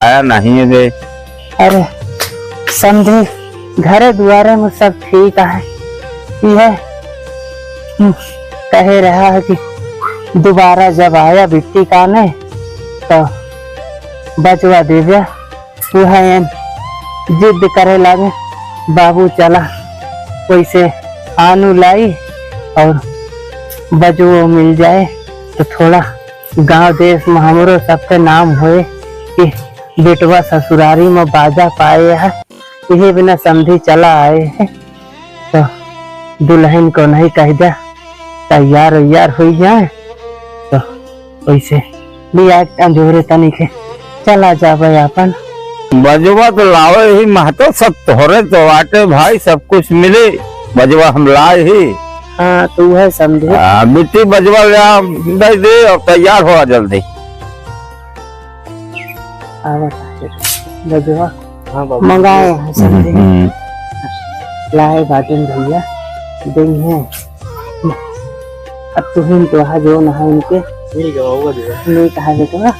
दिखाया नहीं है बे। अरे समझे घरे दुआरे में सब ठीक है। यह कह रहा है कि दोबारा जब आया बिट्टी काने तो बचवा देव्या वह जिद करे लगे, बाबू चला वैसे आनू लाई और बचवो मिल जाए तो थोड़ा गांव देश में हमरो सबके नाम होए कि बेटवा ससुरारी में बाजा पाए है। यही बिना समझी चला आए है तो दुल्हन को नहीं कह जा तैयार हो जाए तो वैसे भी आज अंजोरे तनिके चला जावे अपन। बजवा तो लावे ही महतो सब तोहरे तो आटे भाई, सब कुछ मिले बजवा हम लाए ही। हाँ तू है समझे। मिट्टी बजवा ले दे और तैयार हो जल्दी। बजवा मंगाए हैं समझे, लाए बाटन भैया दिन है। अब तुम तो जो नहा इनके नहीं कहा बेटा।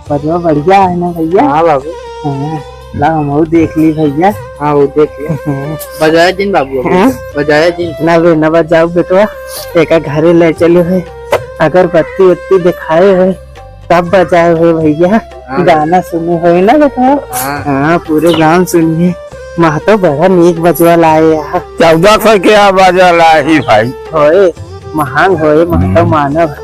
बजवा बढ़िया है ना भैया। हाँ बाबू। हाँ ला हम देख ली भैया। हाँ वो देख लिया। बजाया जिन बाबू, बजाया जिन न बजाओ बेटवा, एक घरे ले चले हुए अगरबत्ती वत्ती दिखाए हुए तब बजाए हुए भैया। गाना सुने हुए ना बेटवा। हाँ पूरे गांव सुनिए। महतो बड़ा नीक बजवा लाए यार। 1400 के बाजा लाए ही भाई। होए महंग होए महतो मानव।